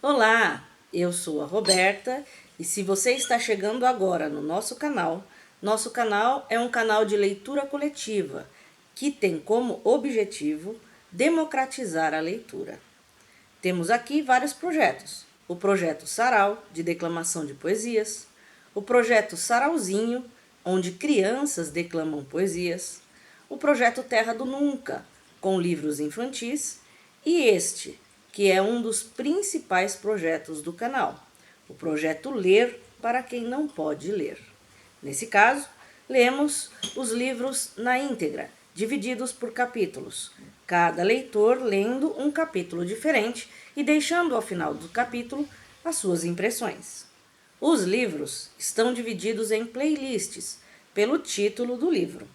Olá, eu sou a Roberta e se você está chegando agora no nosso canal é um canal de leitura coletiva que tem como objetivo democratizar a leitura. Temos aqui vários projetos: o projeto Sarau, de declamação de poesias, o projeto Sarauzinho, onde crianças declamam poesias, o projeto Terra do Nunca, com livros infantis, e este, que é um dos principais projetos do canal, o projeto Ler para quem não pode ler. Nesse caso, lemos os livros na íntegra, divididos por capítulos, cada leitor lendo um capítulo diferente e deixando ao final do capítulo as suas impressões. Os livros estão divididos em playlists pelo título do livro.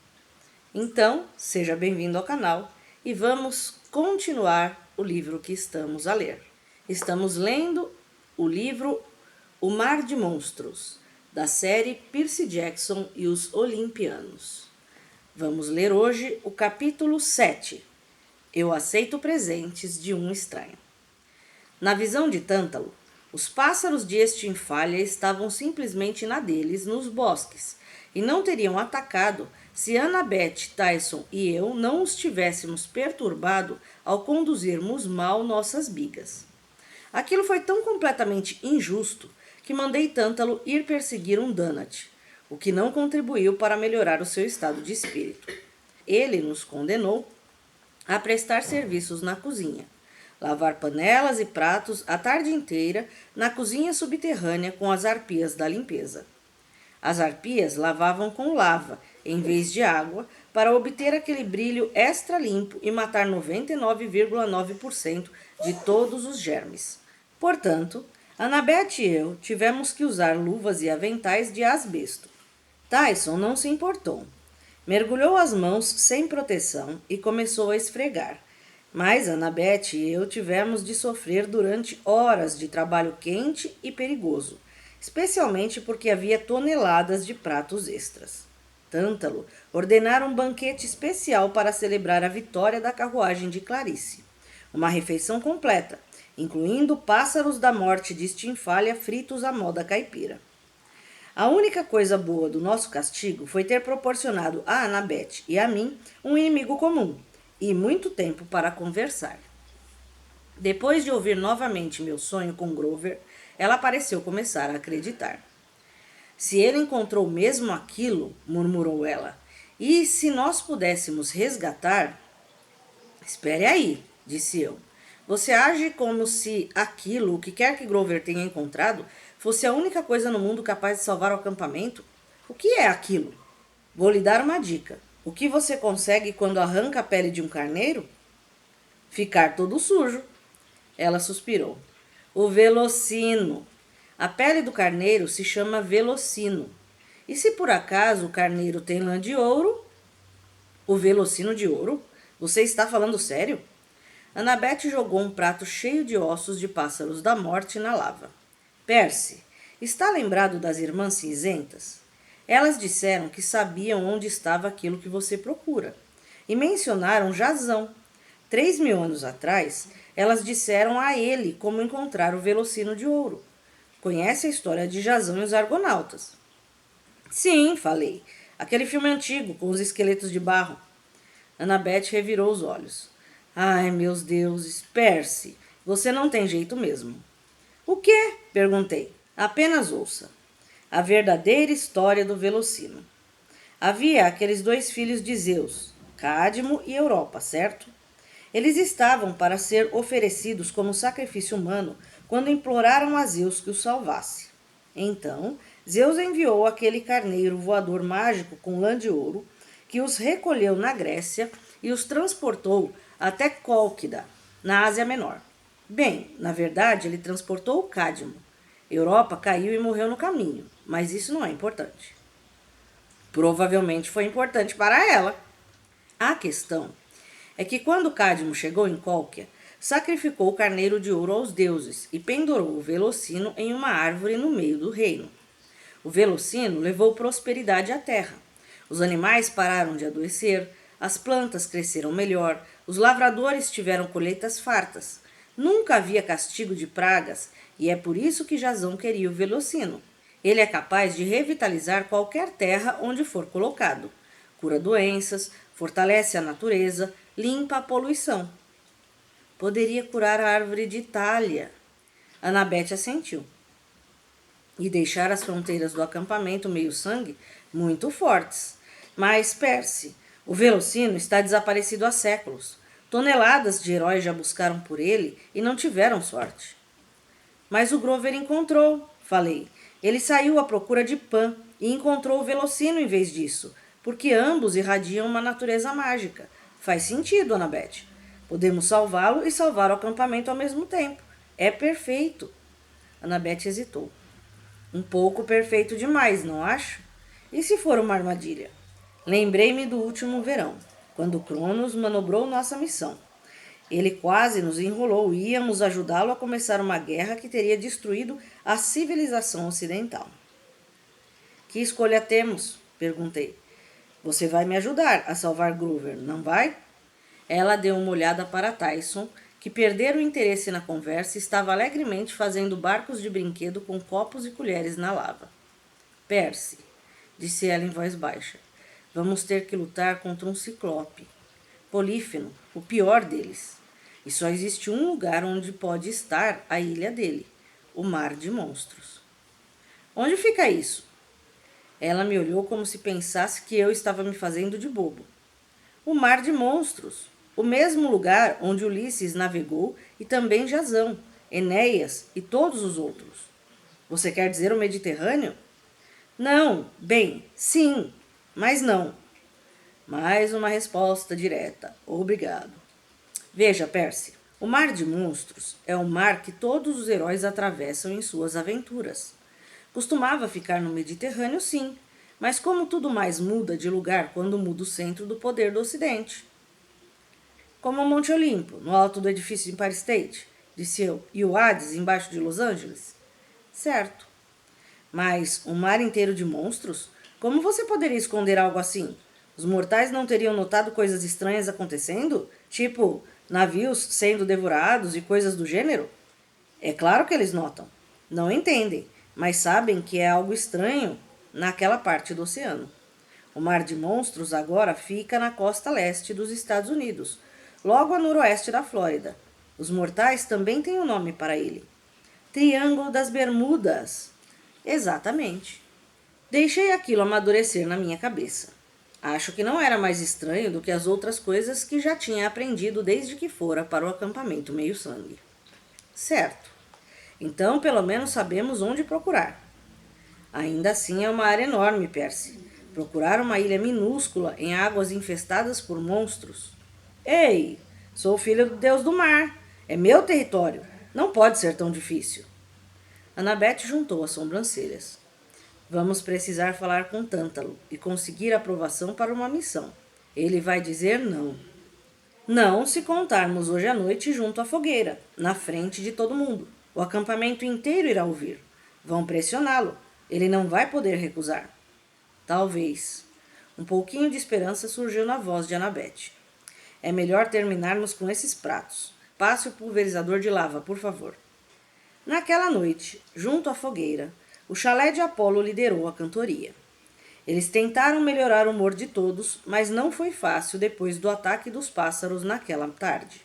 Então, seja bem-vindo ao canal e vamos continuar o livro que estamos a ler. Estamos lendo o livro O Mar de Monstros, da série Percy Jackson e os Olimpianos. Vamos ler hoje o capítulo 7. Eu aceito presentes de um estranho. Na visão de Tântalo, os pássaros de Estinfalha estavam simplesmente na deles nos bosques e não teriam atacado se Annabeth, Tyson e eu não os tivéssemos perturbado ao conduzirmos mal nossas bigas. Aquilo foi tão completamente injusto que mandei Tântalo ir perseguir um Donut, o que não contribuiu para melhorar o seu estado de espírito. Ele nos condenou a prestar serviços na cozinha, lavar panelas e pratos a tarde inteira na cozinha subterrânea com as arpias da limpeza. As arpias lavavam com lava, em vez de água, para obter aquele brilho extra limpo e matar 99,9% de todos os germes. Portanto, Annabeth e eu tivemos que usar luvas e aventais de asbesto. Tyson não se importou. Mergulhou as mãos sem proteção e começou a esfregar. Mas Annabeth e eu tivemos de sofrer durante horas de trabalho quente e perigoso, especialmente porque havia toneladas de pratos extras. Tântalo ordenara um banquete especial para celebrar a vitória da carruagem de Clarice. Uma refeição completa, incluindo pássaros da morte de Estinfalha fritos à moda caipira. A única coisa boa do nosso castigo foi ter proporcionado a Annabeth e a mim um inimigo comum e muito tempo para conversar. Depois de ouvir novamente meu sonho com Grover, ela pareceu começar a acreditar. Se ele encontrou mesmo aquilo, murmurou ela, e se nós pudéssemos resgatar... Espere aí, disse eu. Você age como se aquilo, o que quer que Grover tenha encontrado, fosse a única coisa no mundo capaz de salvar o acampamento? O que é aquilo? Vou lhe dar uma dica. O que você consegue quando arranca a pele de um carneiro? Ficar todo sujo. Ela suspirou. O velocino. A pele do carneiro se chama velocino. E se por acaso o carneiro tem lã de ouro? O velocino de ouro? Você está falando sério? Annabeth jogou um prato cheio de ossos de pássaros da morte na lava. Percy, está lembrado das irmãs cinzentas? Elas disseram que sabiam onde estava aquilo que você procura. E mencionaram Jazão. 3.000 anos atrás, elas disseram a ele como encontrar o velocino de ouro. Conhece a história de Jazão e os Argonautas? Sim, falei. Aquele filme antigo com os esqueletos de barro. Annabeth revirou os olhos. Ai, meus deuses, Percy, você não tem jeito mesmo. O quê? Perguntei. Apenas ouça. A verdadeira história do velocino. Havia aqueles 2 filhos de Zeus, Cádmo e Europa, certo? Eles estavam para ser oferecidos como sacrifício humano quando imploraram a Zeus que os salvasse. Então, Zeus enviou aquele carneiro voador mágico com lã de ouro, que os recolheu na Grécia e os transportou até Cólquida, na Ásia Menor. Bem, na verdade, ele transportou o Cádmo. Europa caiu e morreu no caminho, mas isso não é importante. Provavelmente foi importante para ela. A questão é que quando Cádmo chegou em Cólquia, sacrificou o carneiro de ouro aos deuses e pendurou o velocino em uma árvore no meio do reino. O velocino levou prosperidade à terra. Os animais pararam de adoecer, as plantas cresceram melhor, os lavradores tiveram colheitas fartas. Nunca havia castigo de pragas e é por isso que Jasão queria o Velocino. Ele é capaz de revitalizar qualquer terra onde for colocado. Cura doenças, fortalece a natureza, limpa a poluição. Poderia curar a árvore de Itália. Annabeth assentiu. E deixar as fronteiras do acampamento meio-sangue muito fortes. Mas, Percy, o Velocino está desaparecido há séculos. Toneladas de heróis já buscaram por ele e não tiveram sorte. Mas o Grover encontrou, falei. Ele saiu à procura de Pan e encontrou o Velocino em vez disso, porque ambos irradiam uma natureza mágica. Faz sentido, Annabeth. Podemos salvá-lo e salvar o acampamento ao mesmo tempo. É perfeito. Annabeth hesitou. Um pouco perfeito demais, não acha? E se for uma armadilha? Lembrei-me do último verão, quando Cronos manobrou nossa missão. Ele quase nos enrolou e íamos ajudá-lo a começar uma guerra que teria destruído a civilização ocidental. Que escolha temos? Perguntei. Você vai me ajudar a salvar Grover, não vai? Ela deu uma olhada para Tyson, que perdera o interesse na conversa e estava alegremente fazendo barcos de brinquedo com copos e colheres na lava. Percy, disse ela em voz baixa, vamos ter que lutar contra um ciclope. Polífemo, o pior deles. E só existe um lugar onde pode estar a ilha dele, o Mar de Monstros. Onde fica isso? Ela me olhou como se pensasse que eu estava me fazendo de bobo. O Mar de Monstros, o mesmo lugar onde Ulisses navegou e também Jasão, Enéas e todos os outros. Você quer dizer o Mediterrâneo? Não, bem, sim, mas não. Mais uma resposta direta. Obrigado. Veja, Percy, o Mar de Monstros é o mar que todos os heróis atravessam em suas aventuras. Costumava ficar no Mediterrâneo, sim, mas como tudo mais muda de lugar quando muda o centro do poder do Ocidente. Como o Monte Olimpo, no alto do edifício Empire State, disse eu, e o Hades embaixo de Los Angeles? Certo. Mas um mar inteiro de monstros? Como você poderia esconder algo assim? Os mortais não teriam notado coisas estranhas acontecendo? Tipo, navios sendo devorados e coisas do gênero? É claro que eles notam. Não entendem, mas sabem que é algo estranho naquela parte do oceano. O Mar de Monstros agora fica na costa leste dos Estados Unidos, logo a noroeste da Flórida. Os mortais também têm um nome para ele. Triângulo das Bermudas. Exatamente. Deixei aquilo amadurecer na minha cabeça. Acho que não era mais estranho do que as outras coisas que já tinha aprendido desde que fora para o acampamento meio-sangue. Certo. Então, pelo menos sabemos onde procurar. Ainda assim é uma área enorme, Percy. Procurar uma ilha minúscula em águas infestadas por monstros. Ei, sou filho do deus do mar. É meu território. Não pode ser tão difícil. Annabeth juntou as sobrancelhas. Vamos precisar falar com Tântalo e conseguir aprovação para uma missão. Ele vai dizer não. Não se contarmos hoje à noite junto à fogueira, na frente de todo mundo. O acampamento inteiro irá ouvir. Vão pressioná-lo. Ele não vai poder recusar. Talvez. Um pouquinho de esperança surgiu na voz de Annabeth. É melhor terminarmos com esses pratos. Passe o pulverizador de lava, por favor. Naquela noite, junto à fogueira, o chalé de Apolo liderou a cantoria. Eles tentaram melhorar o humor de todos, mas não foi fácil depois do ataque dos pássaros naquela tarde.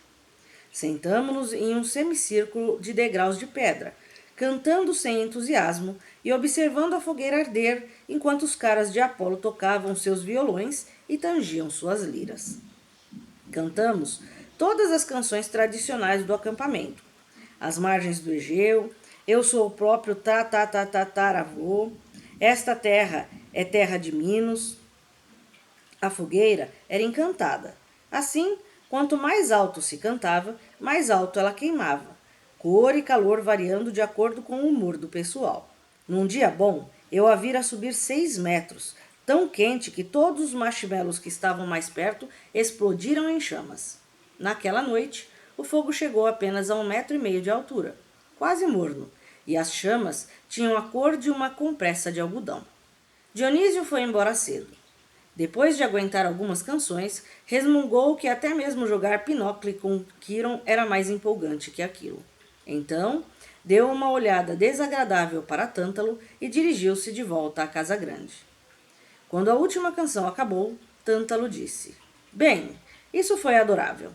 Sentamo-nos em um semicírculo de degraus de pedra, cantando sem entusiasmo e observando a fogueira arder enquanto os caras de Apolo tocavam seus violões e tangiam suas liras. Cantamos todas as canções tradicionais do acampamento. As margens do Egeu, eu sou o próprio tataravô, esta terra é terra de Minos. A fogueira era encantada. Assim, quanto mais alto se cantava, mais alto ela queimava, cor e calor variando de acordo com o humor do pessoal. Num dia bom, eu a vira subir 6 metros, tão quente que todos os marshmallows que estavam mais perto explodiram em chamas. Naquela noite, o fogo chegou apenas a 1,5 metros de altura, quase morno, e as chamas tinham a cor de uma compressa de algodão. Dionísio foi embora cedo. Depois de aguentar algumas canções, resmungou que até mesmo jogar Pinóquio com Quiron era mais empolgante que aquilo. Então, deu uma olhada desagradável para Tântalo e dirigiu-se de volta à casa grande. Quando a última canção acabou, Tântalo disse: "Bem, isso foi adorável."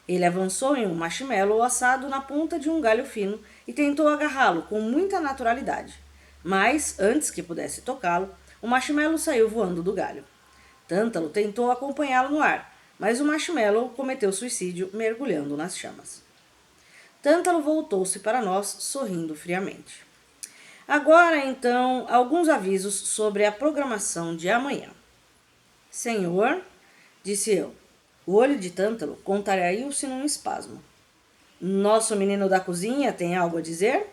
Ele avançou em um marshmallow assado na ponta de um galho fino e tentou agarrá-lo com muita naturalidade. Mas, antes que pudesse tocá-lo, o marshmallow saiu voando do galho. Tântalo tentou acompanhá-lo no ar, mas o marshmallow cometeu suicídio mergulhando nas chamas. Tântalo voltou-se para nós, sorrindo friamente. Agora, então, alguns avisos sobre a programação de amanhã. Senhor, disse eu. O olho de Tântalo contraiu-se num espasmo. Nosso menino da cozinha tem algo a dizer?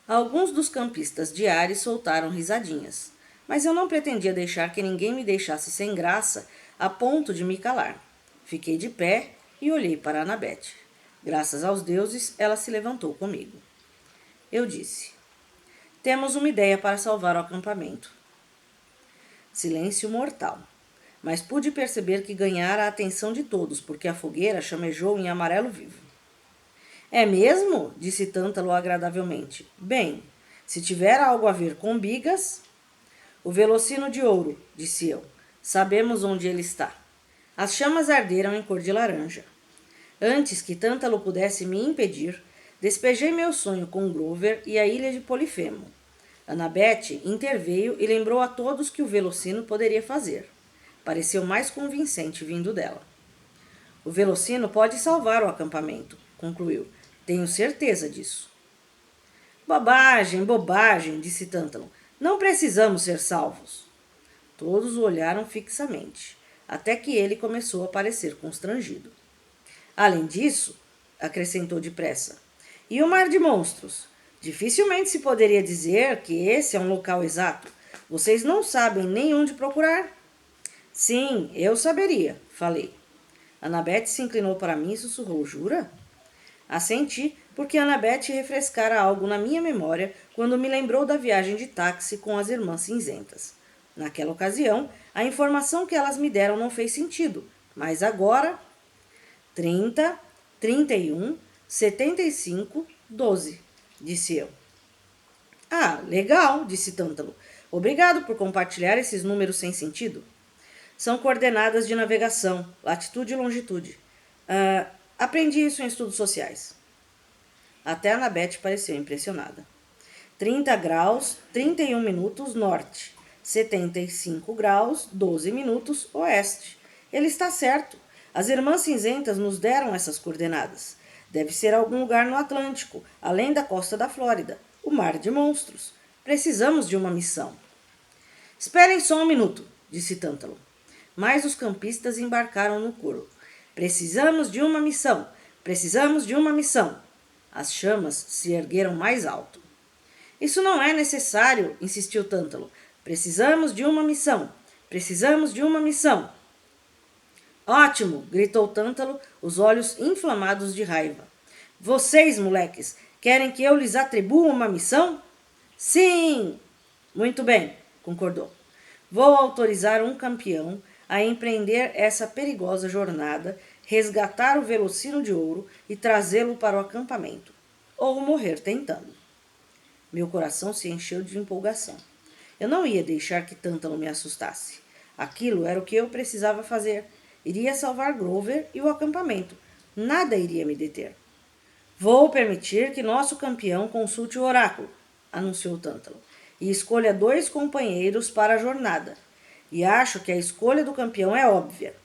Alguns dos campistas de Ares soltaram risadinhas, mas eu não pretendia deixar que ninguém me deixasse sem graça a ponto de me calar. Fiquei de pé e olhei para Anabete. Graças aos deuses, ela se levantou comigo. Eu disse: temos uma ideia para salvar o acampamento. Silêncio mortal. Mas pude perceber que ganhara a atenção de todos, porque a fogueira chamejou em amarelo vivo. É mesmo? Disse Tântalo agradavelmente. Bem, se tiver algo a ver com bigas... O velocino de ouro, disse eu. Sabemos onde ele está. As chamas arderam em cor de laranja. Antes que Tântalo pudesse me impedir, despejei meu sonho com Grover e a ilha de Polifemo. Anabete interveio e lembrou a todos que o velocino poderia fazer. Pareceu mais convincente vindo dela. O velocino pode salvar o acampamento, concluiu. Tenho certeza disso. Bobagem, bobagem, disse Tântalo. Não precisamos ser salvos. Todos o olharam fixamente, até que ele começou a parecer constrangido. Além disso, acrescentou depressa, e o mar de monstros? Dificilmente se poderia dizer que esse é um local exato. Vocês não sabem nem onde procurar? Sim, eu saberia, falei. Anabete se inclinou para mim e sussurrou, jura? Assenti, porque Anabete refrescara algo na minha memória quando me lembrou da viagem de táxi com as irmãs cinzentas. Naquela ocasião, a informação que elas me deram não fez sentido, mas agora... 30, 31, 75, 12, disse eu. Ah, legal, disse Tântalo. Obrigado por compartilhar esses números sem sentido. São coordenadas de navegação, latitude e longitude. Aprendi isso em estudos sociais. Até a Anabete pareceu impressionada. 30 graus, 31 minutos norte. 75 graus, 12 minutos oeste. Ele está certo. As irmãs cinzentas nos deram essas coordenadas. Deve ser algum lugar no Atlântico, além da costa da Flórida. O mar de monstros. Precisamos de uma missão. Esperem só um minuto, disse Tântalo. Mas os campistas embarcaram no coro. Precisamos de uma missão. Precisamos de uma missão. As chamas se ergueram mais alto. Isso não é necessário, insistiu Tântalo. Precisamos de uma missão. Precisamos de uma missão. Ótimo, gritou Tântalo, os olhos inflamados de raiva. Vocês, moleques, querem que eu lhes atribua uma missão? Sim! Muito bem, concordou. Vou autorizar um campeão a empreender essa perigosa jornada, resgatar o velocino de ouro e trazê-lo para o acampamento, ou morrer tentando. Meu coração se encheu de empolgação. Eu não ia deixar que Tântalo me assustasse. Aquilo era o que eu precisava fazer. Iria salvar Grover e o acampamento. Nada iria me deter. Vou permitir que nosso campeão consulte o oráculo, anunciou Tântalo, e escolha 2 companheiros para a jornada. E acho que a escolha do campeão é óbvia.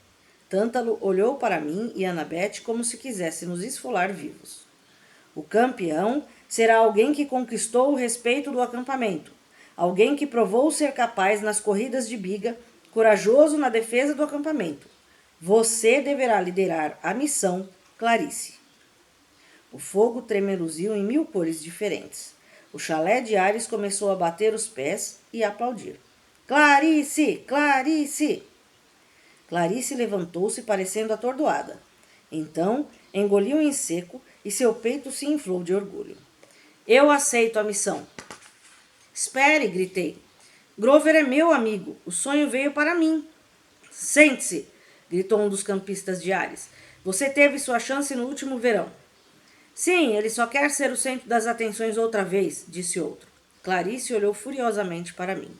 Tântalo olhou para mim e Anabete como se quisesse nos esfolar vivos. O campeão será alguém que conquistou o respeito do acampamento, alguém que provou ser capaz nas corridas de biga, corajoso na defesa do acampamento. Você deverá liderar a missão, Clarice. O fogo tremeluziu em 1000 cores diferentes. O chalé de Ares começou a bater os pés e a aplaudir. Clarice! Clarice! Clarice levantou-se parecendo atordoada. Então, engoliu em seco e seu peito se inflou de orgulho. Eu aceito a missão. Espere, gritei. Grover é meu amigo. O sonho veio para mim. Sente-se! Gritou um dos campistas de Ares. Você teve sua chance no último verão. Sim, ele só quer ser o centro das atenções outra vez, disse outro. Clarice olhou furiosamente para mim.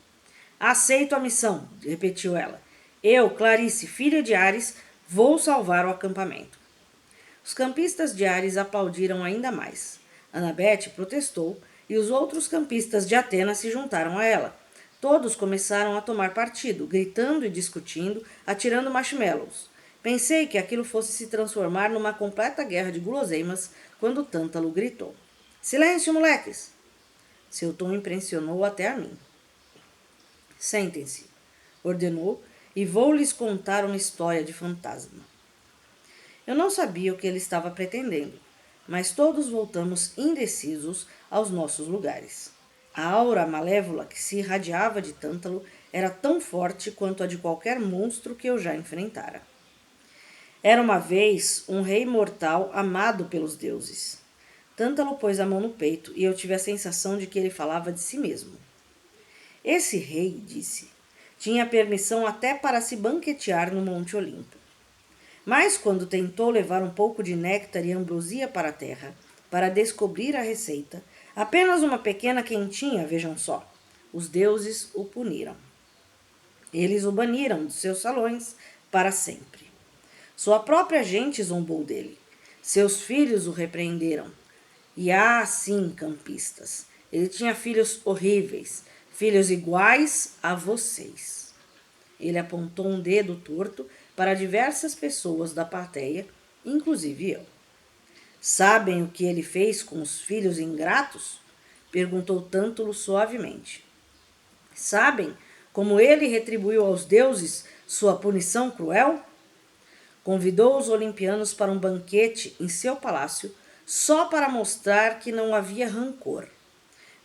Aceito a missão, repetiu ela. Eu, Clarice, filha de Ares, vou salvar o acampamento. Os campistas de Ares aplaudiram ainda mais. Annabeth protestou e os outros campistas de Atenas se juntaram a ela. Todos começaram a tomar partido, gritando e discutindo, atirando marshmallows. Pensei que aquilo fosse se transformar numa completa guerra de guloseimas quando Tântalo gritou. Silêncio, moleques! Seu tom impressionou até a mim. Sentem-se, ordenou, e vou lhes contar uma história de fantasma. Eu não sabia o que ele estava pretendendo, mas todos voltamos indecisos aos nossos lugares. A aura malévola que se irradiava de Tântalo era tão forte quanto a de qualquer monstro que eu já enfrentara. Era uma vez um rei mortal amado pelos deuses. Tântalo pôs a mão no peito e eu tive a sensação de que ele falava de si mesmo. Esse rei, disse, tinha permissão até para se banquetear no Monte Olimpo. Mas quando tentou levar um pouco de néctar e ambrosia para a terra, para descobrir a receita, apenas uma pequena quentinha, vejam só, os deuses o puniram. Eles o baniram dos seus salões para sempre. Sua própria gente zombou dele. Seus filhos o repreenderam. E sim, campistas, ele tinha filhos horríveis, filhos iguais a vocês. Ele apontou um dedo torto para diversas pessoas da plateia, inclusive eu. Sabem o que ele fez com os filhos ingratos? Perguntou Tântalo suavemente. Sabem como ele retribuiu aos deuses sua punição cruel? Convidou os olimpianos para um banquete em seu palácio só para mostrar que não havia rancor.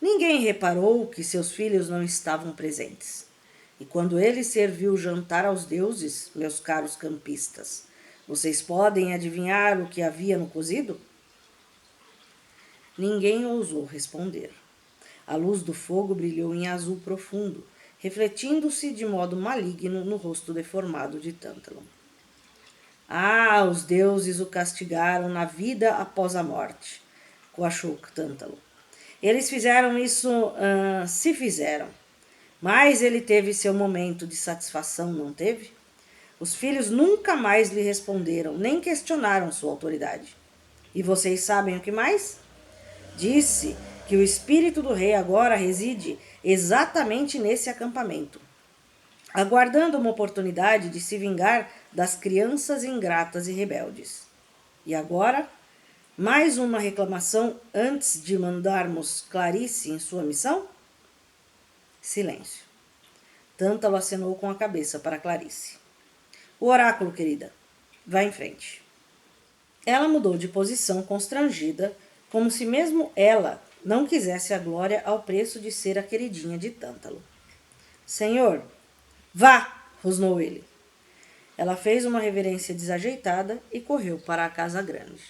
Ninguém reparou que seus filhos não estavam presentes. E quando ele serviu jantar aos deuses, meus caros campistas, vocês podem adivinhar o que havia no cozido? Ninguém ousou responder. A luz do fogo brilhou em azul profundo, refletindo-se de modo maligno no rosto deformado de Tântalo. Os deuses o castigaram na vida após a morte, coachou Tântalo. Eles fizeram isso, se fizeram. Mas ele teve seu momento de satisfação, não teve? Os filhos nunca mais lhe responderam, nem questionaram sua autoridade. E vocês sabem o que mais? Disse que o espírito do rei agora reside exatamente nesse acampamento, aguardando uma oportunidade de se vingar das crianças ingratas e rebeldes. E agora, mais uma reclamação antes de mandarmos Clarice em sua missão? Silêncio. Tântalo acenou com a cabeça para Clarice. O oráculo, querida. Vá em frente. Ela mudou de posição constrangida, como se mesmo ela não quisesse a glória ao preço de ser a queridinha de Tântalo. Senhor, vá! Rosnou ele. Ela fez uma reverência desajeitada e correu para a casa grande.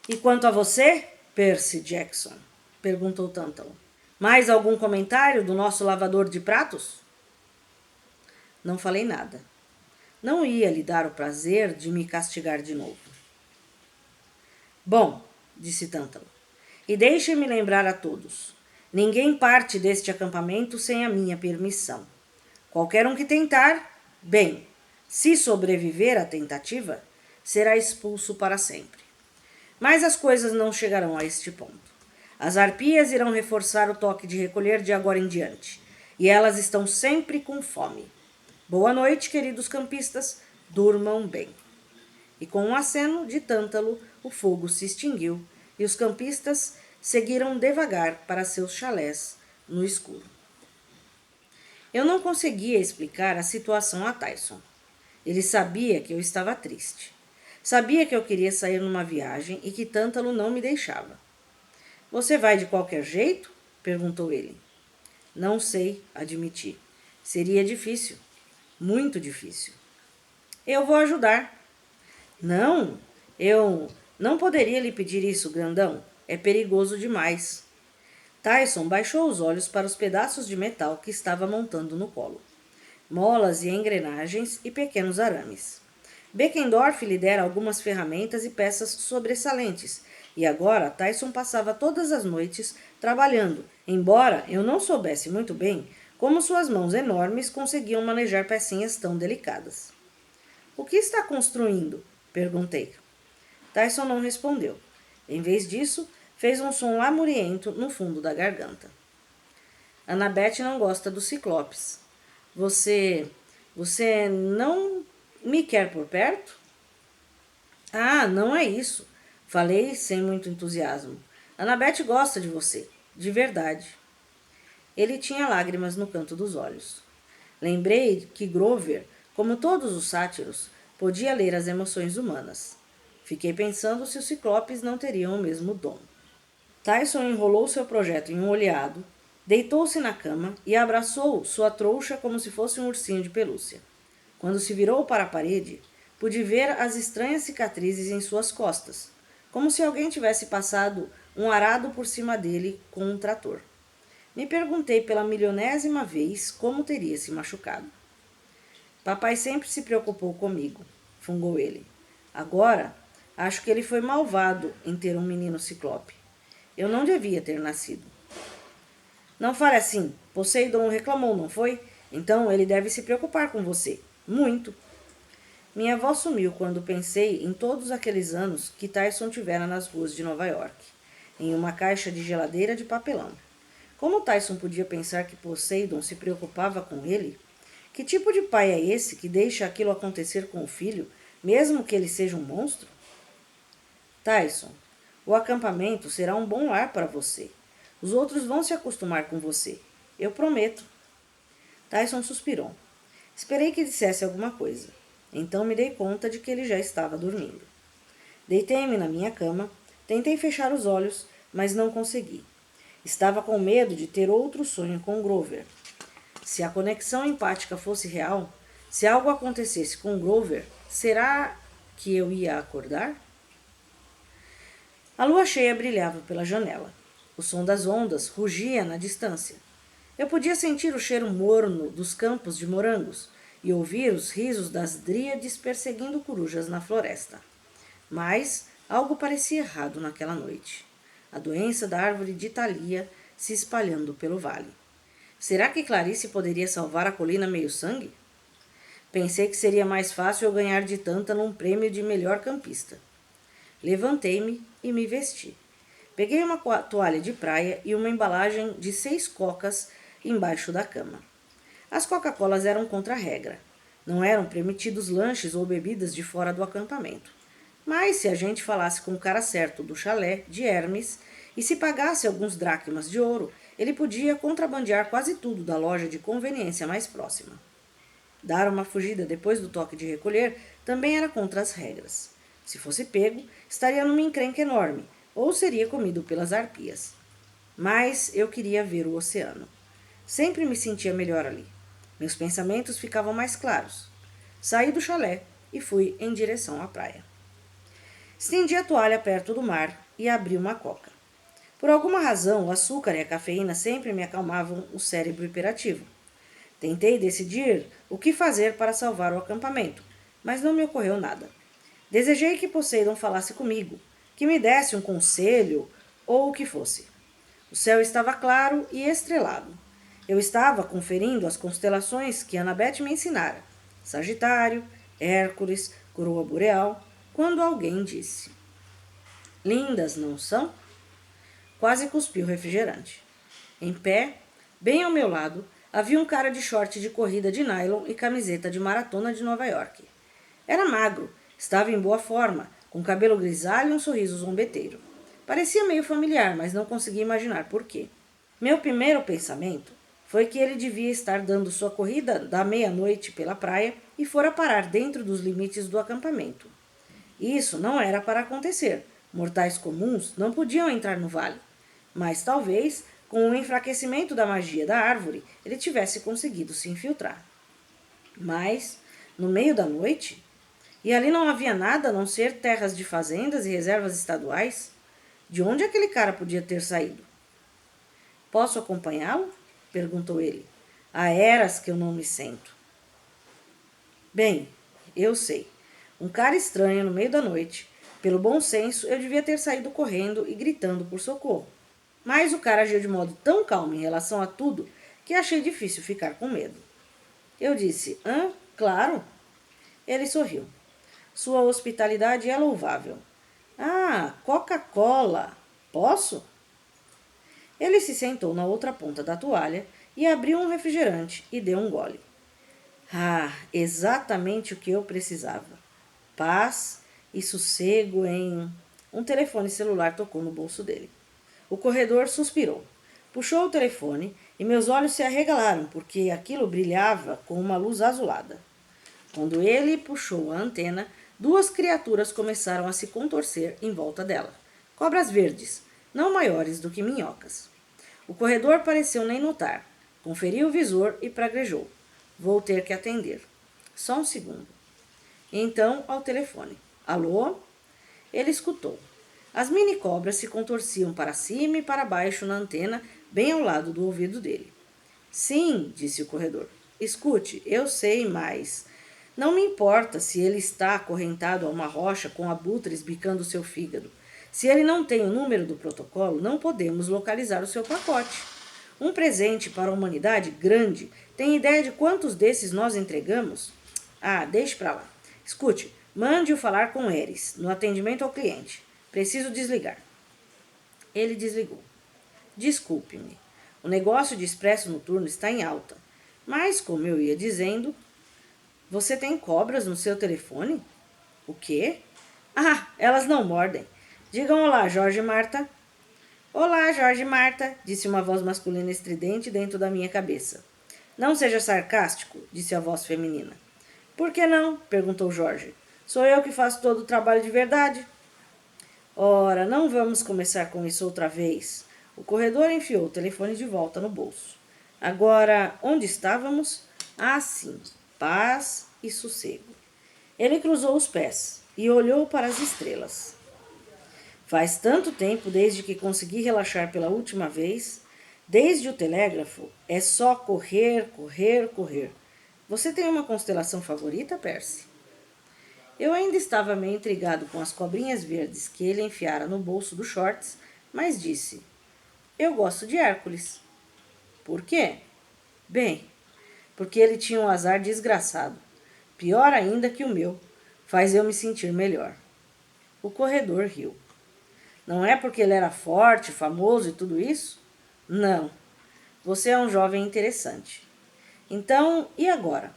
E quanto a você, Percy Jackson? Perguntou Tântalo. Mais algum comentário do nosso lavador de pratos? Não falei nada. Não ia lhe dar o prazer de me castigar de novo. Bom, disse Tântalo, e deixem-me lembrar a todos. Ninguém parte deste acampamento sem a minha permissão. Qualquer um que tentar, bem, se sobreviver à tentativa, será expulso para sempre. Mas as coisas não chegarão a este ponto. As arpias irão reforçar o toque de recolher de agora em diante, e elas estão sempre com fome. Boa noite, queridos campistas, durmam bem. E com um aceno de Tântalo, o fogo se extinguiu e os campistas seguiram devagar para seus chalés no escuro. Eu não conseguia explicar a situação a Tyson. Ele sabia que eu estava triste. Sabia que eu queria sair numa viagem e que Tântalo não me deixava. Você vai de qualquer jeito? Perguntou ele. Não sei, admiti. Seria difícil. Muito difícil. Eu vou ajudar. Não, eu não poderia lhe pedir isso, grandão. É perigoso demais. Tyson baixou os olhos para os pedaços de metal que estava montando no colo. molas e engrenagens e pequenos arames. Beckendorf lhe dera algumas ferramentas e peças sobressalentes, e agora Tyson passava todas as noites trabalhando, embora eu não soubesse muito bem como suas mãos enormes conseguiam manejar pecinhas tão delicadas. O que está construindo? Perguntei. Tyson não respondeu. Em vez disso, fez um som lamuriento no fundo da garganta. Annabeth não gosta dos ciclopes. Você não me quer por perto? Ah, não é isso. Falei sem muito entusiasmo. Annabeth gosta de você, de verdade. Ele tinha lágrimas no canto dos olhos. Lembrei que Grover, como todos os sátiros, podia ler as emoções humanas. Fiquei pensando se os ciclopes não teriam o mesmo dom. Tyson enrolou seu projeto em um oleado, deitou-se na cama e abraçou sua trouxa como se fosse um ursinho de pelúcia. Quando se virou para a parede, pude ver as estranhas cicatrizes em suas costas, como se alguém tivesse passado um arado por cima dele com um trator. Me perguntei pela milionésima vez como teria se machucado. Papai sempre se preocupou comigo, fungou ele. Agora, acho que ele foi malvado em ter um menino ciclope. Eu não devia ter nascido. Não fale assim. Poseidon reclamou, não foi? Então ele deve se preocupar com você. Muito. Minha avó sumiu quando pensei em todos aqueles anos que Tyson tivera nas ruas de Nova York, em uma caixa de geladeira de papelão. Como Tyson podia pensar que Poseidon se preocupava com ele? Que tipo de pai é esse que deixa aquilo acontecer com o filho, mesmo que ele seja um monstro? Tyson, o acampamento será um bom lar para você. Os outros vão se acostumar com você. Eu prometo. Tyson suspirou. Esperei que dissesse alguma coisa. Então me dei conta de que ele já estava dormindo. Deitei-me na minha cama, tentei fechar os olhos, mas não consegui. Estava com medo de ter outro sonho com Grover. Se a conexão empática fosse real, se algo acontecesse com Grover, será que eu ia acordar? A lua cheia brilhava pela janela. O som das ondas rugia na distância. Eu podia sentir o cheiro morno dos campos de morangos e ouvir os risos das dríades perseguindo corujas na floresta. Mas algo parecia errado naquela noite. A doença da árvore de Thalia se espalhando pelo vale. Será que Clarice poderia salvar a colina meio-sangue? Pensei que seria mais fácil eu ganhar de Tanta num prêmio de melhor campista. Levantei-me e me vesti. Peguei uma toalha de praia e uma embalagem de 6 cocas embaixo da cama. As Coca-Colas eram contra a regra. Não eram permitidos lanches ou bebidas de fora do acampamento. Mas se a gente falasse com o cara certo do chalé de Hermes e se pagasse alguns dracmas de ouro, ele podia contrabandear quase tudo da loja de conveniência mais próxima. Dar uma fugida depois do toque de recolher também era contra as regras. Se fosse pego, estaria numa encrenca enorme, ou seria comido pelas arpias. Mas eu queria ver o oceano. Sempre me sentia melhor ali. Meus pensamentos ficavam mais claros. Saí do chalé e fui em direção à praia. Estendi a toalha perto do mar e abri uma coca. Por alguma razão, o açúcar e a cafeína sempre me acalmavam o cérebro hiperativo. Tentei decidir o que fazer para salvar o acampamento, mas não me ocorreu nada. Desejei que Poseidon falasse comigo, que me desse um conselho ou o que fosse. O céu estava claro e estrelado. Eu estava conferindo as constelações que Annabeth me ensinara. Sagitário, Hércules, Coroa Boreal, quando alguém disse: "Lindas, não são?" Quase cuspi o refrigerante. Em pé, bem ao meu lado, havia um cara de short de corrida de nylon e camiseta de maratona de Nova York. Era magro, estava em boa forma, com cabelo grisalho e um sorriso zombeteiro. Parecia meio familiar, mas não conseguia imaginar por quê. Meu primeiro pensamento foi que ele devia estar dando sua corrida da meia-noite pela praia e fora parar dentro dos limites do acampamento. Isso não era para acontecer. Mortais comuns não podiam entrar no vale. Mas talvez, com o enfraquecimento da magia da árvore, ele tivesse conseguido se infiltrar. Mas, no meio da noite, e ali não havia nada a não ser terras de fazendas e reservas estaduais, de onde aquele cara podia ter saído? "Posso acompanhá-lo?" perguntou ele. "Há eras que eu não me sento." Bem, eu sei. Um cara estranho no meio da noite. Pelo bom senso, eu devia ter saído correndo e gritando por socorro. Mas o cara agiu de modo tão calmo em relação a tudo que achei difícil ficar com medo. Eu disse, claro. Ele sorriu. Sua hospitalidade é louvável. Ah, Coca-Cola. Posso? Ele se sentou na outra ponta da toalha e abriu um refrigerante e deu um gole. Ah, exatamente o que eu precisava. Paz e sossego em... Um telefone celular tocou no bolso dele. O corredor suspirou. Puxou o telefone e meus olhos se arregalaram porque aquilo brilhava com uma luz azulada. Quando ele puxou a antena, duas criaturas começaram a se contorcer em volta dela. Cobras verdes, não maiores do que minhocas. O corredor pareceu nem notar. Conferiu o visor e praguejou. Vou ter que atender. Só um segundo. Então, ao telefone. Alô? Ele escutou. As mini-cobras se contorciam para cima e para baixo na antena, bem ao lado do ouvido dele. Sim, disse o corredor. Escute, eu sei, mas... Não me importa se ele está acorrentado a uma rocha com abutres bicando seu fígado. Se ele não tem o número do protocolo, não podemos localizar o seu pacote. Um presente para a humanidade grande. Tem ideia de quantos desses nós entregamos? Ah, deixe para lá. Escute, mande-o falar com Eris, no atendimento ao cliente. Preciso desligar. Ele desligou. Desculpe-me. O negócio de expresso noturno está em alta. Mas, como eu ia dizendo, você tem cobras no seu telefone? O quê? Ah, elas não mordem. Digam olá, Jorge e Marta. Olá, Jorge e Marta, disse uma voz masculina estridente dentro da minha cabeça. Não seja sarcástico, disse a voz feminina. Por que não? Perguntou Jorge. Sou eu que faço todo o trabalho de verdade. Ora, não vamos começar com isso outra vez. O corredor enfiou o telefone de volta no bolso. Agora, onde estávamos? Ah, sim, paz e sossego. Ele cruzou os pés e olhou para as estrelas. Faz tanto tempo desde que consegui relaxar pela última vez. Desde o telégrafo, é só correr, correr, correr. Você tem uma constelação favorita, Percy? Eu ainda estava meio intrigado com as cobrinhas verdes que ele enfiara no bolso dos shorts, mas disse, eu gosto de Hércules. Por quê? Bem, porque ele tinha um azar desgraçado. Pior ainda que o meu. Faz eu me sentir melhor. O corredor riu. Não é porque ele era forte, famoso e tudo isso? Não. Você é um jovem interessante. Então, e agora?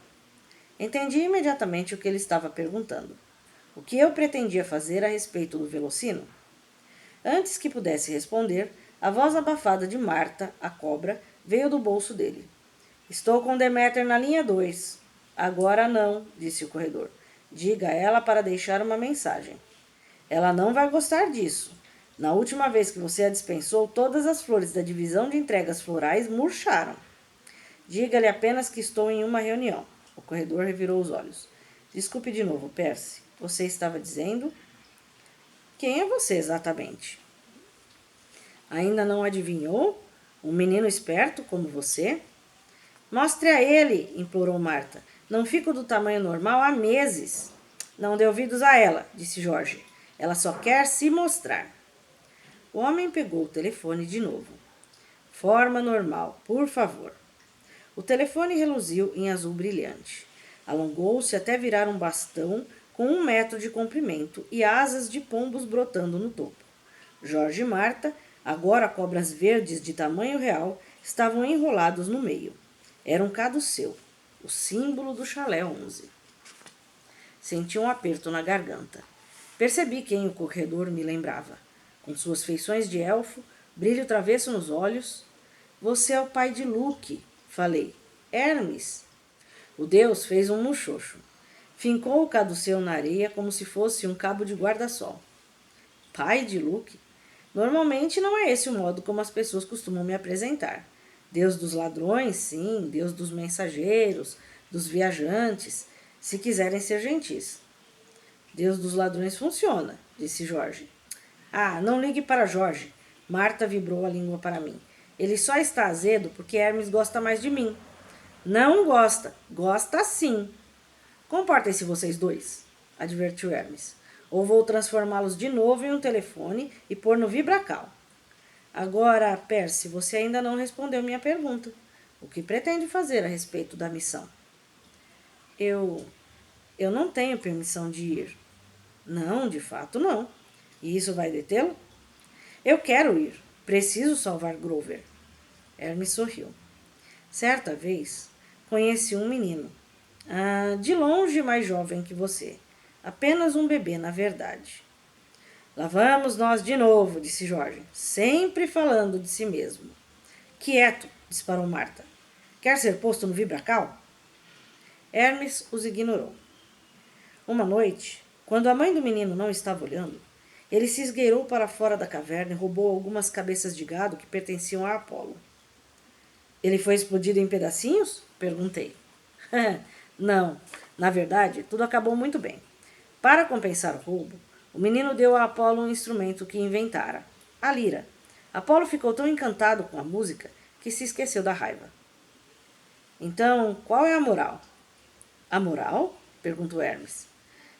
Entendi imediatamente o que ele estava perguntando. O que eu pretendia fazer a respeito do Velocino? Antes que pudesse responder, a voz abafada de Marta, a cobra, veio do bolso dele. Estou com Deméter na linha 2. Agora não, disse o corredor. Diga a ela para deixar uma mensagem. Ela não vai gostar disso. Na última vez que você a dispensou, todas as flores da divisão de entregas florais murcharam. Diga-lhe apenas que estou em uma reunião. O corredor revirou os olhos. Desculpe de novo, Percy. Você estava dizendo? Quem é você exatamente? Ainda não adivinhou? Um menino esperto como você? Mostre a ele, implorou Marta. Não fico do tamanho normal há meses. Não dê ouvidos a ela, disse Jorge. Ela só quer se mostrar. O homem pegou o telefone de novo. Forma normal, por favor. O telefone reluziu em azul brilhante. Alongou-se até virar um bastão com 1 metro de comprimento e asas de pombos brotando no topo. Jorge e Marta, agora cobras verdes de tamanho real, estavam enrolados no meio. Era um caduceu, o símbolo do chalé 11. Senti um aperto na garganta. Percebi quem o corredor me lembrava. Com suas feições de elfo, brilho travesso nos olhos. Você é o pai de Luke, falei. Hermes. O deus fez um muxoxo. Fincou o caduceu na areia como se fosse um cabo de guarda-sol. Pai de Luke? Normalmente não é esse o modo como as pessoas costumam me apresentar. Deus dos ladrões, sim, Deus dos mensageiros, dos viajantes, se quiserem ser gentis. Deus dos ladrões funciona, disse Jorge. Ah, não ligue para Jorge. Marta vibrou a língua para mim. Ele só está azedo porque Hermes gosta mais de mim. Não gosta. Gosta sim. Comportem-se vocês dois, advertiu Hermes, ou vou transformá-los de novo em um telefone e pôr no vibracal. Agora, Percy, você ainda não respondeu minha pergunta. O que pretende fazer a respeito da missão? Eu não tenho permissão de ir. Não, de fato não. E isso vai detê-lo? Eu quero ir. Preciso salvar Grover. Hermes sorriu. Certa vez, conheci um menino. De longe mais jovem que você. Apenas um bebê, na verdade. Lá vamos nós de novo, disse Jorge, sempre falando de si mesmo. Quieto, disparou Marta. Quer ser posto no vibracal? Hermes os ignorou. Uma noite, quando a mãe do menino não estava olhando, ele se esgueirou para fora da caverna e roubou algumas cabeças de gado que pertenciam a Apolo. Ele foi explodido em pedacinhos? Perguntei. Não, na verdade, tudo acabou muito bem. Para compensar o roubo, o menino deu a Apolo um instrumento que inventara, a lira. Apolo ficou tão encantado com a música que se esqueceu da raiva. Então, qual é a moral? A moral? Perguntou Hermes.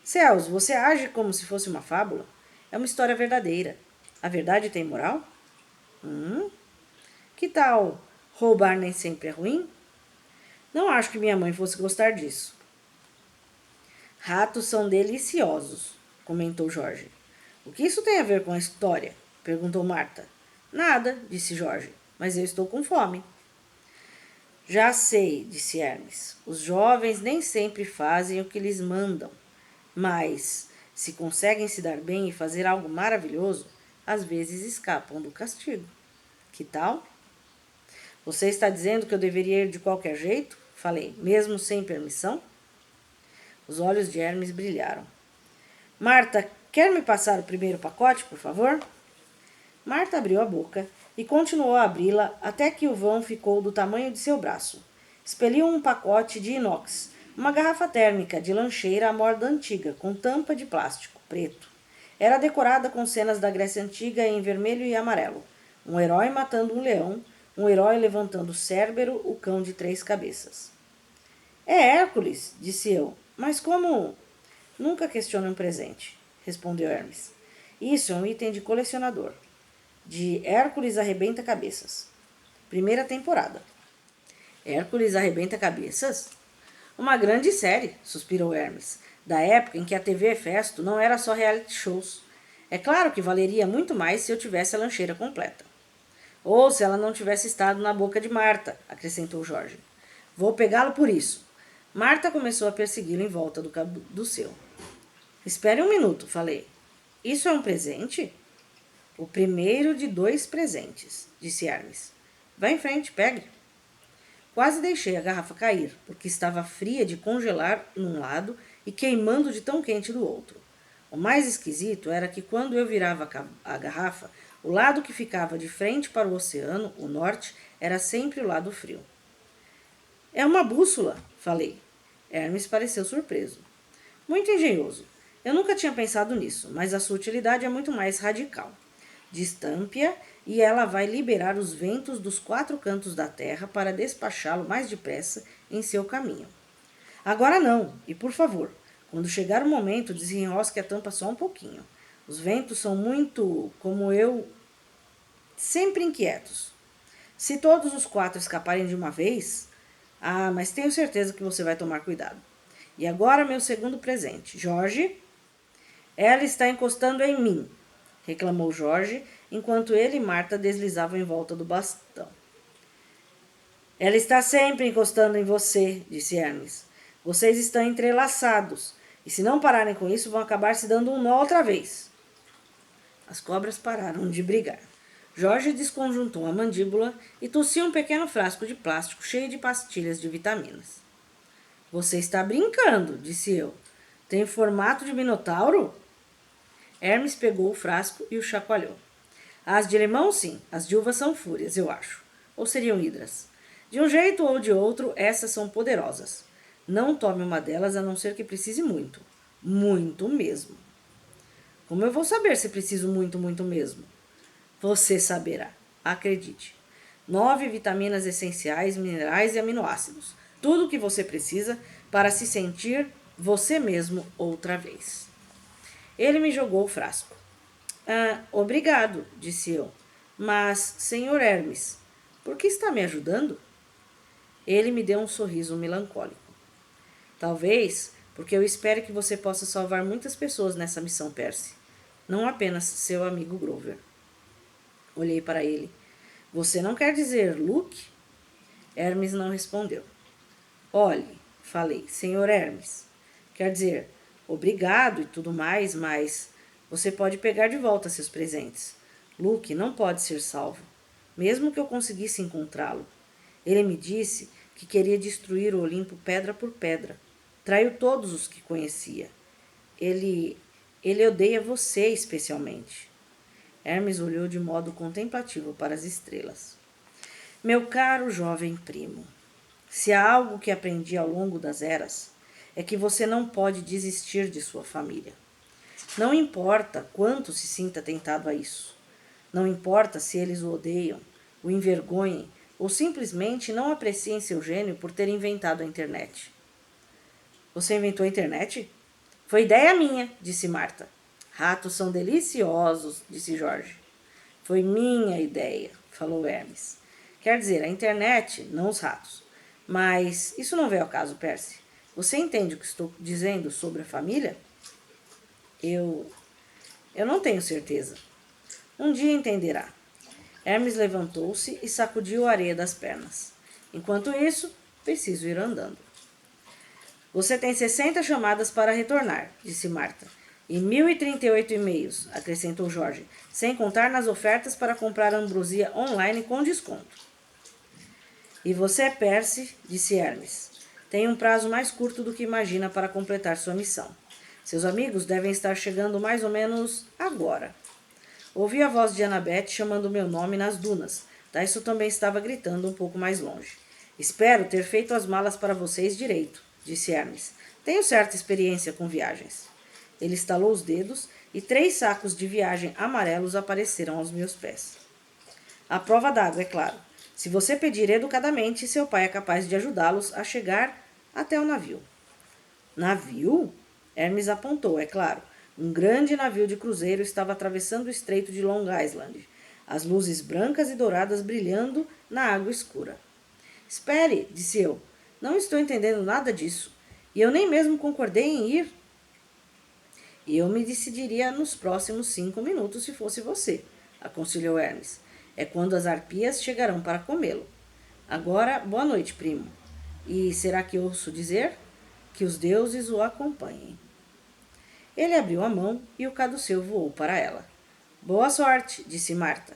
Céus, você age como se fosse uma fábula? É uma história verdadeira. A verdade tem moral? Que tal roubar nem sempre é ruim? Não acho que minha mãe fosse gostar disso. Ratos são deliciosos, comentou Jorge. O que isso tem a ver com a história? Perguntou Marta. Nada, disse Jorge, mas eu estou com fome. Já sei, disse Hermes. Os jovens nem sempre fazem o que lhes mandam, mas, se conseguem se dar bem e fazer algo maravilhoso, às vezes escapam do castigo. Que tal? Você está dizendo que eu deveria ir de qualquer jeito? Falei, mesmo sem permissão? Os olhos de Hermes brilharam. Marta, quer me passar o primeiro pacote, por favor? Marta abriu a boca e continuou a abri-la até que o vão ficou do tamanho de seu braço. Expeliu um pacote de inox, uma garrafa térmica de lancheira à moda antiga, com tampa de plástico preto. Era decorada com cenas da Grécia Antiga em vermelho e amarelo. Um herói matando um leão, um herói levantando Cérbero, o cão de 3 cabeças. É Hércules, disse eu, mas como... Nunca questione um presente, respondeu Hermes. Isso é um item de colecionador. De Hércules Arrebenta Cabeças. Primeira temporada. Hércules Arrebenta Cabeças? Uma grande série, suspirou Hermes, da época em que a TV Festo não era só reality shows. É claro que valeria muito mais se eu tivesse a lancheira completa. Ou se ela não tivesse estado na boca de Marta, acrescentou Jorge. Vou pegá-lo por isso. Marta começou a persegui-lo em volta do seu. Espere um minuto, falei. Isso é um presente? O primeiro de 2 presentes, disse Hermes. Vá em frente, pegue. Quase deixei a garrafa cair, porque estava fria de congelar num lado e queimando de tão quente do outro. O mais esquisito era que quando eu virava a garrafa, o lado que ficava de frente para o oceano, o norte, era sempre o lado frio. É uma bússola, falei. Hermes pareceu surpreso. Muito engenhoso. Eu nunca tinha pensado nisso, mas a sua utilidade é muito mais radical. Destampe-a e ela vai liberar os ventos dos 4 cantos da terra para despachá-lo mais depressa em seu caminho. Agora não, e por favor, quando chegar o momento, desenrosque a tampa só um pouquinho. Os ventos são muito, como eu, sempre inquietos. Se todos os 4 escaparem de uma vez... mas tenho certeza que você vai tomar cuidado. E agora meu segundo presente. Jorge? Ela está encostando em mim, reclamou Jorge, enquanto ele e Marta deslizavam em volta do bastão. Ela está sempre encostando em você, disse Hermes. Vocês estão entrelaçados, e se não pararem com isso, vão acabar se dando um nó outra vez. As cobras pararam de brigar. Jorge desconjuntou a mandíbula e tossiu um pequeno frasco de plástico cheio de pastilhas de vitaminas. Você está brincando, disse eu. Tem formato de minotauro? Hermes pegou o frasco e o chacoalhou. As de limão, sim. As de uva são fúrias, eu acho. Ou seriam hidras. De um jeito ou de outro, essas são poderosas. Não tome uma delas a não ser que precise muito. Muito mesmo. Como eu vou saber se preciso muito, muito mesmo? Você saberá. Acredite. 9 vitaminas essenciais, minerais e aminoácidos. Tudo o que você precisa para se sentir você mesmo outra vez. Ele me jogou o frasco. Obrigado, disse eu. Mas, senhor Hermes, por que está me ajudando? Ele me deu um sorriso melancólico. Talvez porque eu espero que você possa salvar muitas pessoas nessa missão, Percy. Não apenas seu amigo Grover. Olhei para ele. Você não quer dizer Luke? Hermes não respondeu. Olhe, falei, senhor Hermes. Quer dizer, obrigado e tudo mais, mas você pode pegar de volta seus presentes. Luke não pode ser salvo, mesmo que eu conseguisse encontrá-lo. Ele me disse que queria destruir o Olimpo pedra por pedra. Traiu todos os que conhecia. Ele odeia você especialmente. Hermes olhou de modo contemplativo para as estrelas. Meu caro jovem primo, se há algo que aprendi ao longo das eras, é que você não pode desistir de sua família. Não importa quanto se sinta tentado a isso. Não importa se eles o odeiam, o envergonhem ou simplesmente não apreciem seu gênio por ter inventado a internet. Você inventou a internet? Foi ideia minha, disse Marta. Ratos são deliciosos, disse Jorge. Foi minha ideia, falou Hermes. Quer dizer, a internet, não os ratos. Mas isso não veio ao caso, Percy. Você entende o que estou dizendo sobre a família? Eu não tenho certeza. Um dia entenderá. Hermes levantou-se e sacudiu a areia das pernas. Enquanto isso, preciso ir andando. Você tem 60 chamadas para retornar, disse Marta. E 1038 e-mails, acrescentou Jorge, sem contar nas ofertas para comprar ambrosia online com desconto. E você, Percy, disse Hermes, tem um prazo mais curto do que imagina para completar sua missão. Seus amigos devem estar chegando mais ou menos agora. Ouvi a voz de Annabeth chamando meu nome nas dunas. Tyson também estava gritando um pouco mais longe. Espero ter feito as malas para vocês direito, disse Hermes. Tenho certa experiência com viagens. Ele estalou os dedos e 3 sacos de viagem amarelos apareceram aos meus pés. A prova d'água, é claro. Se você pedir educadamente, seu pai é capaz de ajudá-los a chegar até o navio. Navio? Hermes apontou, é claro. Um grande navio de cruzeiro estava atravessando o estreito de Long Island, as luzes brancas e douradas brilhando na água escura. Espere, disse eu. Não estou entendendo nada disso. E eu nem mesmo concordei em ir. Eu me decidiria nos próximos 5 minutos se fosse você, aconselhou Hermes. É quando as arpias chegarão para comê-lo. Agora, boa noite, primo. E será que ouço dizer? Que os deuses o acompanhem. Ele abriu a mão e o caduceu voou para ela. Boa sorte, disse Marta.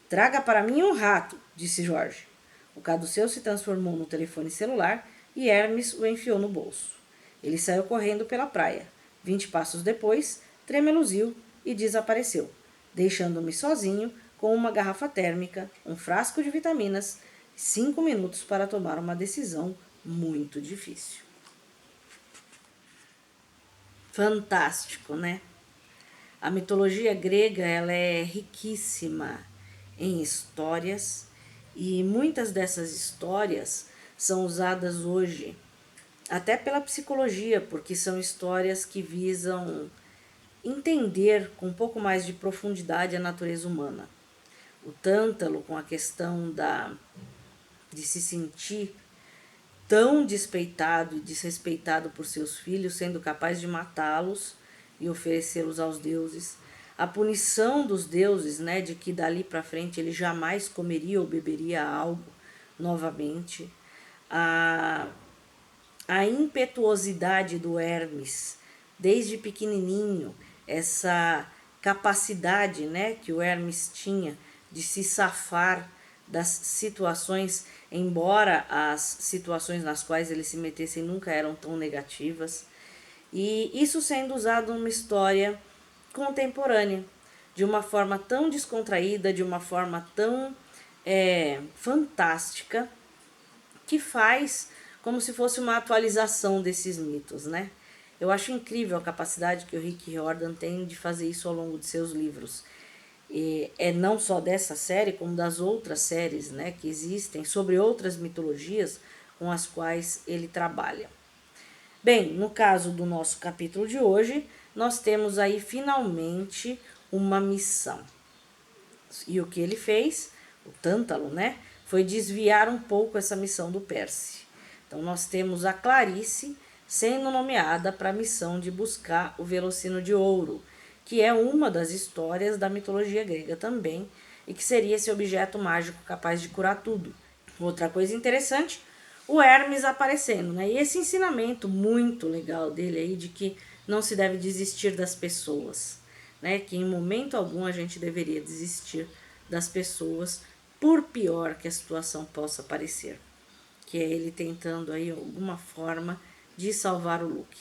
Traga para mim um rato, disse Jorge. O caduceu se transformou no telefone celular e Hermes o enfiou no bolso. Ele saiu correndo pela praia. 20 passos depois, tremeluziu e desapareceu, deixando-me sozinho com uma garrafa térmica, um frasco de vitaminas e 5 minutos para tomar uma decisão muito difícil. Fantástico, né? A mitologia grega ela é riquíssima em histórias e muitas dessas histórias são usadas hoje até pela psicologia, porque são histórias que visam entender com um pouco mais de profundidade a natureza humana. O Tântalo, com a questão de se sentir tão despeitado e desrespeitado por seus filhos, sendo capaz de matá-los e oferecê-los aos deuses. A punição dos deuses, né, de que dali para frente ele jamais comeria ou beberia algo novamente. A impetuosidade do Hermes, desde pequenininho, essa capacidade, né, que o Hermes tinha de se safar das situações, embora as situações nas quais ele se metesse nunca eram tão negativas. E isso sendo usado numa história contemporânea, de uma forma tão descontraída, de uma forma tão fantástica, que faz como se fosse uma atualização desses mitos, né? Eu acho incrível a capacidade que o Rick Riordan tem de fazer isso ao longo de seus livros. E é não só dessa série, como das outras séries, né, que existem sobre outras mitologias com as quais ele trabalha. Bem, no caso do nosso capítulo de hoje, nós temos aí finalmente uma missão. E o que ele fez, o Tântalo, né, foi desviar um pouco essa missão do Percy. Então nós temos a Clarice sendo nomeada para a missão de buscar o Velocino de Ouro, que é uma das histórias da mitologia grega também, e que seria esse objeto mágico capaz de curar tudo. Outra coisa interessante, o Hermes aparecendo, né? E esse ensinamento muito legal dele aí de que não se deve desistir das pessoas, né? Que em momento algum a gente deveria desistir das pessoas, por pior que a situação possa parecer. Que é ele tentando aí alguma forma de salvar o Luke.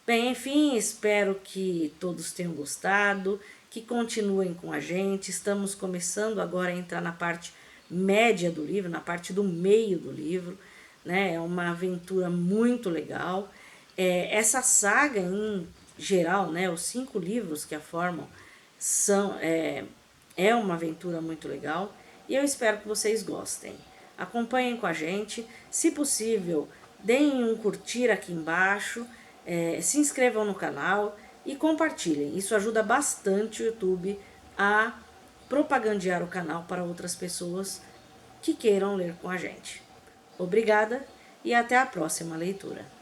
Bem, enfim, espero que todos tenham gostado, que continuem com a gente. Estamos começando agora a entrar na parte média do livro, na parte do meio do livro, né? É uma aventura muito legal. Essa saga em geral, né? Os 5 livros que a formam é uma aventura muito legal e eu espero que vocês gostem. Acompanhem com a gente, se possível, deem um curtir aqui embaixo, se inscrevam no canal e compartilhem. Isso ajuda bastante o YouTube a propagandear o canal para outras pessoas que queiram ler com a gente. Obrigada e até a próxima leitura.